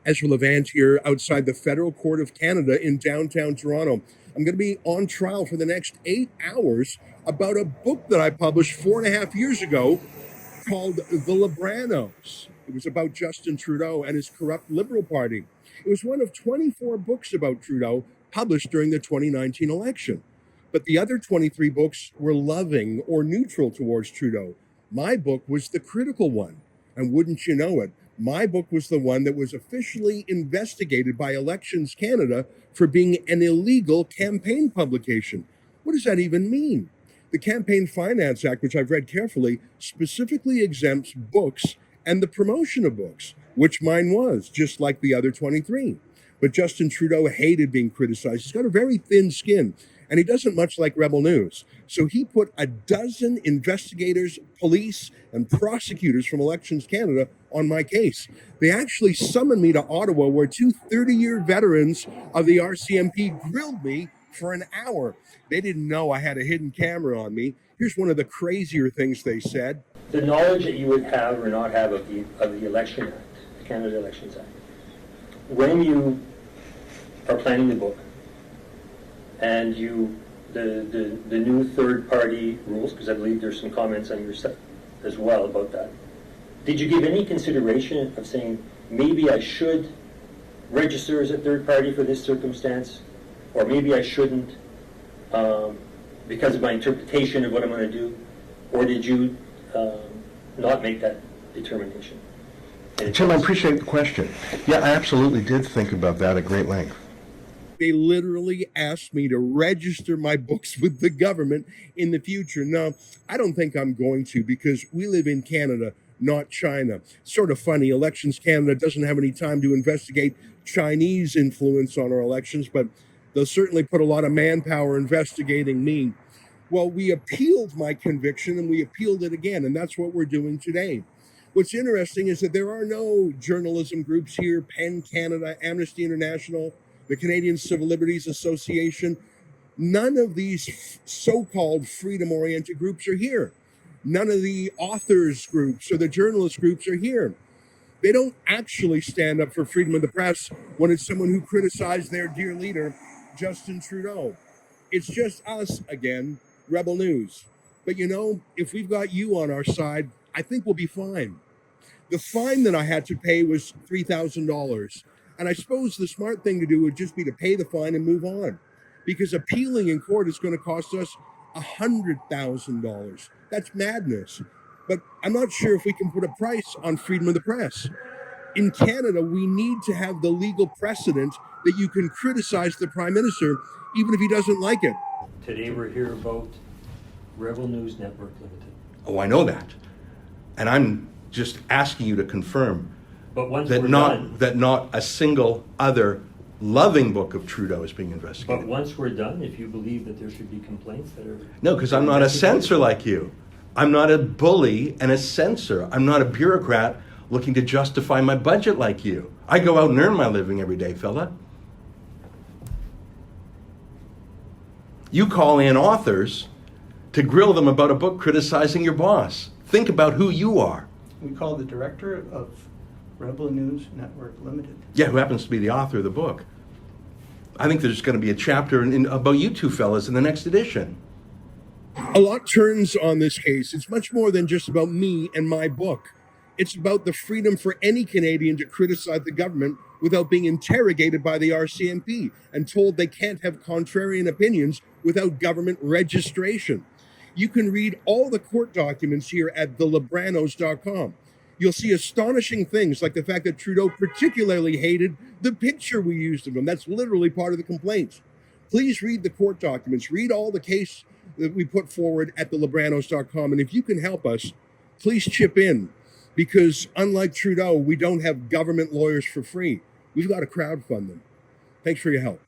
Ezra Levant here outside the Federal Court of Canada in downtown Toronto. I'm going to be on trial for the next 8 hours about a book that I published 4.5 years ago called The Libranos. It was about Justin Trudeau and his corrupt Liberal Party. It was one of 24 books about Trudeau published during the 2019 election. But the other 23 books were loving or neutral towards Trudeau. My book was the critical one. And wouldn't you know it, my book was the one that was officially investigated by Elections Canada for being an illegal campaign publication. What does that even mean? The Campaign Finance Act, which I've read carefully, specifically exempts books and the promotion of books, which mine was, just like the other 23. But Justin Trudeau hated being criticized. He's got a very thin skin, and he doesn't much like Rebel News. So he put a dozen investigators, police, and prosecutors from Elections Canada on my case. They actually summoned me to Ottawa, where two 30-year veterans of the RCMP grilled me for an hour. They didn't know I had a hidden camera on me. Here's one of the crazier things they said. The knowledge that you would have or not have of the Election Act, the Canada Elections Act, when you are planning the book, and the new third-party rules, because I believe there's some comments on your site as well about that. Did you give any consideration of saying, maybe I should register as a third party for this circumstance, or maybe I shouldn't because of my interpretation of what I'm going to do, or did you not make that determination? Tim, I appreciate the question. Yeah, I absolutely did think about that at great length. They literally asked me to register my books with the government in the future. No, I don't think I'm going to, because we live in Canada, not China. Sort of funny, Elections Canada doesn't have any time to investigate Chinese influence on our elections, but they'll certainly put a lot of manpower investigating me. Well, we appealed my conviction, and we appealed it again, and that's what we're doing today. What's interesting is that there are no journalism groups here, PEN Canada, Amnesty International, the Canadian Civil Liberties Association. None of these so-called freedom-oriented groups are here. None of the authors groups or the journalist groups are here. They don't actually stand up for freedom of the press when it's someone who criticized their dear leader, Justin Trudeau. It's just us again, Rebel News. But you know, if we've got you on our side, I think we'll be fine. The fine that I had to pay was $3,000. And I suppose the smart thing to do would just be to pay the fine and move on, because appealing in court is going to cost us $100,000. That's madness. But I'm not sure if we can put a price on freedom of the press. In Canada, we need to have the legal precedent that you can criticize the Prime Minister even if he doesn't like it. Today we're here about Rebel News Network Limited. Oh, I know that. And I'm just asking you to confirm But once that we're not done, that not a single other loving book of Trudeau is being investigated. but once we're done, if you believe that there should be complaints that are... No, because I'm not a censor like you. I'm not a bully and a censor. I'm not a bureaucrat looking to justify my budget like you. I go out and earn my living every day, fella. You call in authors to grill them about a book criticizing your boss. Think about who you are. We call the director of Rebel News Network Limited. Yeah, who happens to be the author of the book. I think there's going to be a chapter about you two fellas in the next edition. A lot turns on this case. It's much more than just about me and my book. It's about the freedom for any Canadian to criticize the government without being interrogated by the RCMP and told they can't have contrarian opinions without government registration. You can read all the court documents here at thelibranos.com. You'll see astonishing things like the fact that Trudeau particularly hated the picture we used of him. That's literally part of the complaints. Please read the court documents. Read all the case that we put forward at thelibranos.com. And if you can help us, please chip in, because unlike Trudeau, we don't have government lawyers for free. We've got to crowdfund them. Thanks for your help.